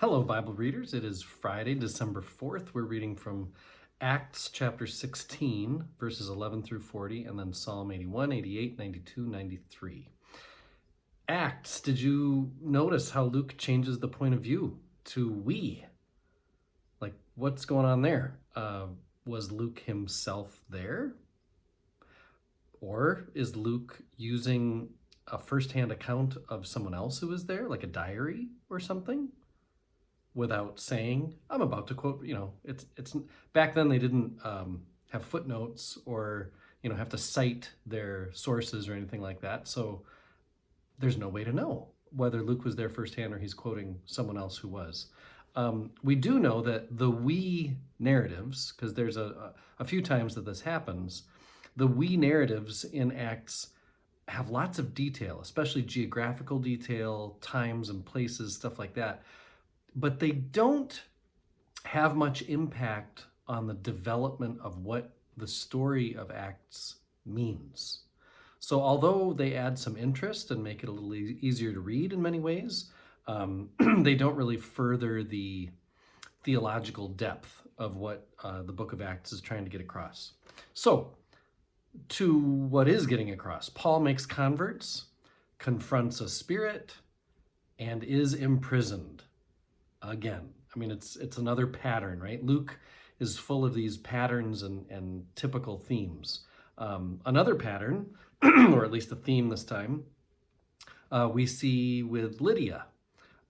Hello, Bible readers. It is Friday, December 4th. We're reading from Acts chapter 16, verses 11 through 40, and then Psalm 81, 88, 92, 93. Acts, did you notice how Luke changes the point of view to we? Like, what's going on there? Was Luke himself there? Or is Luke using a firsthand account of someone else who was there, like a diary or something? Without saying, I'm about to quote, it's back then they didn't have footnotes or, have to cite their sources or anything like that. So there's no way to know whether Luke was there firsthand or he's quoting someone else who was. We do know that the we narratives, because there's a few times that this happens, the we narratives in Acts have lots of detail, especially geographical detail, times and places, stuff like that. But they don't have much impact on the development of what the story of Acts means. So although they add some interest and make it a little easier to read in many ways, they don't really further the theological depth of what the book of Acts is trying to get across. So to what is getting across, Paul makes converts, confronts a spirit, and is imprisoned. Again, I mean, it's another pattern, right? Luke is full of these patterns and typical themes. Another pattern, or at least a theme this time, we see with Lydia.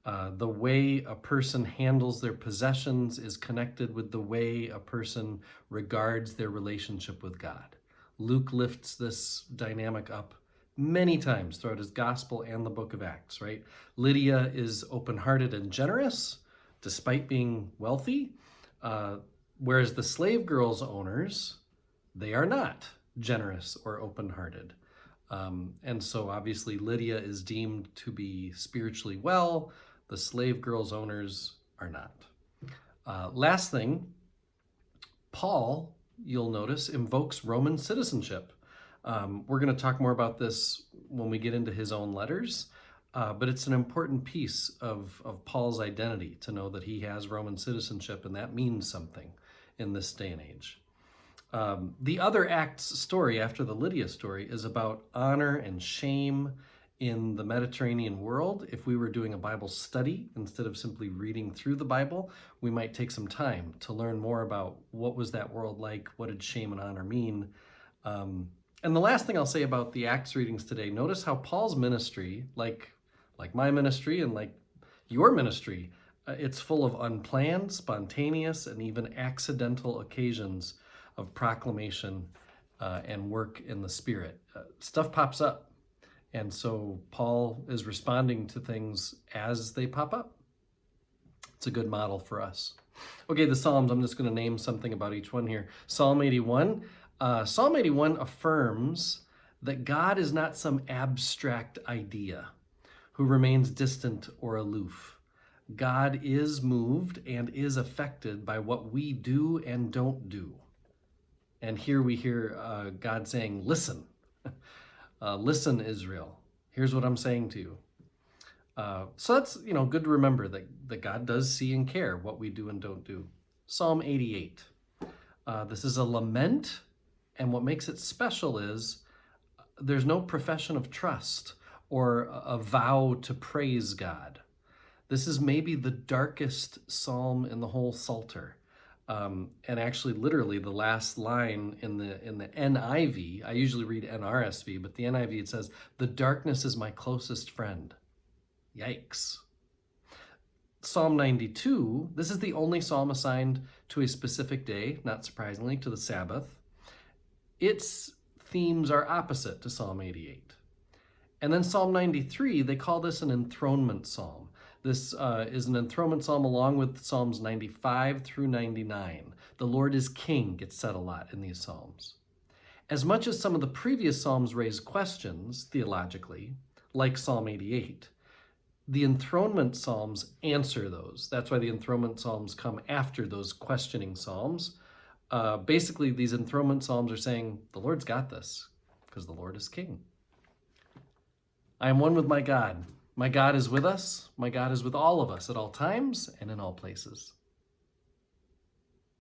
The way a person handles their possessions is connected with the way a person regards their relationship with God. Luke lifts this dynamic up many times throughout his gospel and the book of Acts, right? Lydia is open-hearted and generous, despite being wealthy, whereas the slave girls' owners, they are not generous or open-hearted. And so obviously Lydia is deemed to be spiritually well. The slave girls' owners are not. Last thing, Paul, you'll notice, invokes Roman citizenship. We're going to talk more about this when we get into his own letters. But it's an important piece of Paul's identity to know that he has Roman citizenship, and that means something in this day and age. The other Acts story after the Lydia story is about honor and shame in the Mediterranean world. If we were doing a Bible study instead of simply reading through the Bible, we might take some time to learn more about what was that world like, what did shame and honor mean. And the last thing I'll say about the Acts readings today, notice how Paul's ministry, like my ministry and like your ministry, it's full of unplanned, spontaneous, and even accidental occasions of proclamation and work in the Spirit. Stuff pops up. And so Paul is responding to things as they pop up. It's a good model for us. Okay, the Psalms, I'm just going to name something about each one here. Psalm 81. Psalm 81 affirms that God is not some abstract idea who remains distant or aloof. God is moved and is affected by what we do and don't do. And here we hear God saying, listen. Listen, Israel. Here's what I'm saying to you. So that's, good to remember that God does see and care what we do and don't do. Psalm 88. This is a lament, and what makes it special is there's no profession of trust or a vow to praise God. This is maybe the darkest psalm in the whole Psalter. And actually, literally, the last line in the NIV, I usually read NRSV, but the NIV, it says, "The darkness is my closest friend." Yikes. Psalm 92, this is the only psalm assigned to a specific day, not surprisingly, to the Sabbath. Its themes are opposite to Psalm 88. And then Psalm 93, they call this an enthronement psalm. This is an enthronement psalm along with Psalms 95 through 99. The Lord is King gets said a lot in these psalms. As much as some of the previous psalms raise questions theologically, like Psalm 88, the enthronement psalms answer those. That's why the enthronement psalms come after those questioning psalms. Basically, these enthronement psalms are saying, the Lord's got this because the Lord is King. I am one with my God. My God is with us. My God is with all of us at all times and in all places.